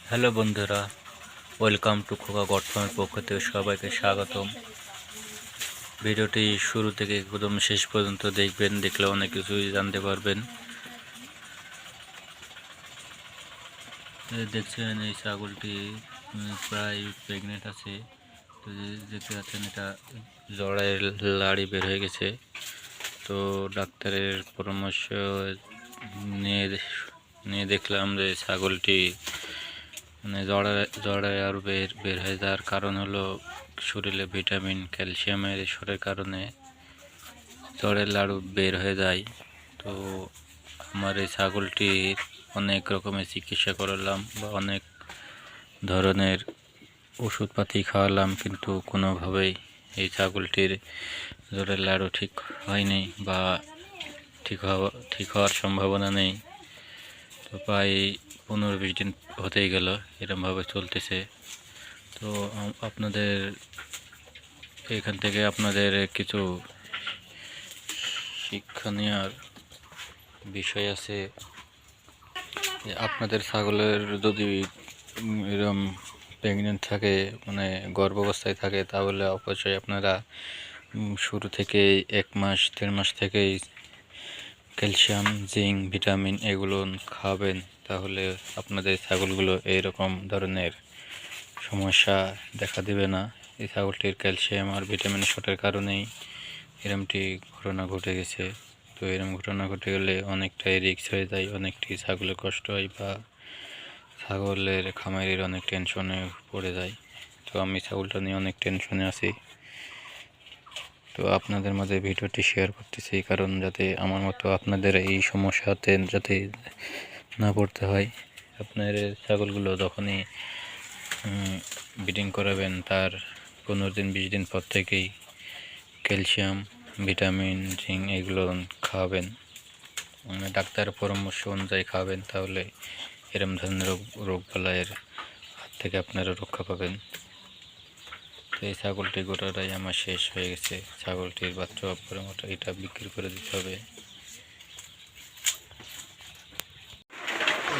Hello বন্ধুরা, welcome to খোকা গর্তমের পক্ষ থেকে সবাইকে স্বাগতম। ভিডিওটি শুরু থেকে একদম শেষ পর্যন্ত দেখবেন, দেখলে অনেক কিছুই জানতে পারবেন। দেখছেন এই ছাগলটি প্রায় প্রেগনেন্ট আছে। তো দেখতে পাচ্ছেন এটা জড়ায় লাড়ি বের হয়ে গেছে। তো ডাক্তারের পরামর্শ নিয়ে নিয়ে দেখলাম যে ছাগলটি মানে জড়ায় আর বের হয়ে যাওয়ার কারণ হলো শরীরে ভিটামিন ক্যালসিয়ামের এসবের কারণে জড়ের লাড়ু বের হয়ে যায়। তো আমার এই ছাগলটির অনেক রকমের চিকিৎসা করালাম বা অনেক ধরনের ওষুধপাতি খাওয়ালাম, কিন্তু কোনোভাবেই এই ছাগলটির জড়ের লাড়ু ঠিক হয়নি বা ঠিক হওয়ার সম্ভাবনা নেই। তো প্রায় 15-20 দিন হতেই গেল, এরমভাবে চলতেছে। তো আপনাদের এখান থেকে আপনাদের কিছু শিক্ষণীয় বিষয় আছে। আপনাদের ছাগলের যদি এরম প্রেগনেন্ট থাকে, মানে গর্ভাবস্থায় থাকে, তাহলে অবশ্যই আপনারা শুরু থেকেই 1 মাস 1.5 মাস থেকেই ক্যালসিয়াম, জিঙ্ক, ভিটামিন এগুলো খাবেন। তাহলে আপনাদের ছাগলগুলো এইরকম ধরনের সমস্যা দেখা দেবে না। এই ছাগলটির ক্যালসিয়াম আর ভিটামিনের শর্টের কারণেই এরমটি ঘটনা ঘটে গেছে। তো এরম ঘটনা ঘটে গেলে অনেকটাই রিস্ক হয়ে যায়, অনেকটি ছাগলের কষ্ট হয় বা ছাগলের খামারির অনেক টেনশনে পড়ে যায়। তো আমি ছাগলটা নিয়ে অনেক টেনশনে আছি। তো আপনাদের মাঝে ভিডিওটি শেয়ার করতেছি, কারণ যাতে আমার মতো আপনাদের এই সমস্যাতে যাতে না পড়তে হয়। আপনার ছাগলগুলো যখনই ব্রিডিং করাবেন তার 15-20 দিন পর থেকেই ক্যালসিয়াম, ভিটামিন, জিঙ্ক এগুলো খাওয়াবেন, ডাক্তারের পরামর্শ অনুযায়ী খাওয়াবেন। তাহলে এরম ধরনের রোগবালাইয়ের হাত থেকে আপনারা রক্ষা পাবেন। তো এই ছাগলটি গোটাটাই আমার শেষ হয়ে গেছে। ছাগলটির বাচ্চা পরে মোটা এটা বিক্রি করে দিতে হবে।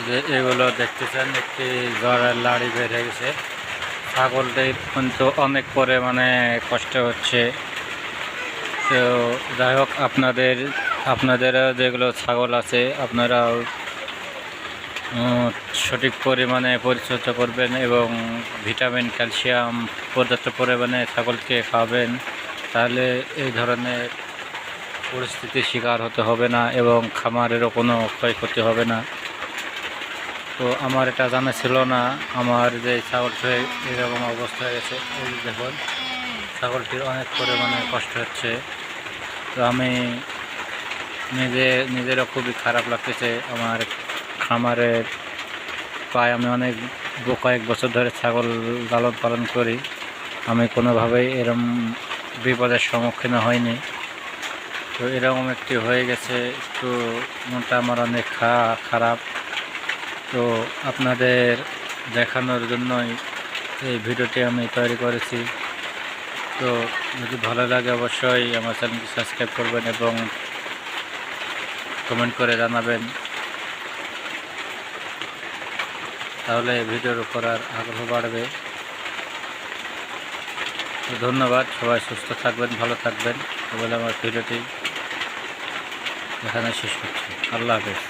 যে এগুলো দেখতেছেন, একটি জ্বরের লাড়ি বের হয়ে গেছে। ছাগলটির কিন্তু অনেক পরে মানে কষ্ট হচ্ছে। তো যাই হোক, আপনাদেরও যেগুলো ছাগল আছে আপনারাও সঠিক পরিমাণে পরিচর্যা করবেন এবং ভিটামিন, ক্যালসিয়াম পর্যাপ্ত পরিমাণে ছাগলকে খাওয়াবেন। তাহলে এই ধরনের পরিস্থিতির শিকার হতে হবে না এবং খামারেরও কোনো ক্ষয়ক্ষতি হবে না। তো আমার এটা জানা ছিল না, আমার যে ছাগলটি এরকম অবস্থা হয়ে গেছে। এই দেখুন, ছাগলটির অনেক পরিমাণে কষ্ট হচ্ছে। তো আমি নিজেরও খুবই খারাপ লাগতেছে। আমার খামারের প্রায় আমি কয়েক বছর ধরে ছাগল লালন পালন করি, আমি কোনোভাবেই এরম বিপদের সম্মুখীন হয়নি। তো এরকম একটি হয়ে গেছে, একটু মনটা আমার অনেক খারাপ। তো আপনাদের দেখানোর জন্যই এই ভিডিওটি আমি তৈরি করেছি। তো যদি ভালো লাগে অবশ্যই আমার চ্যানেলটি সাবস্ক্রাইব করবেন এবং কমেন্ট করে জানাবেন, তাহলে ভিডিওর উপর আর আগ্রহ বাড়বে। ধন্যবাদ, সবাই সুস্থ থাকবেন, ভালো থাকবেন। বলে আমার ভিডিওটি এখানে শেষ করছি। আল্লাহ হাফেজ।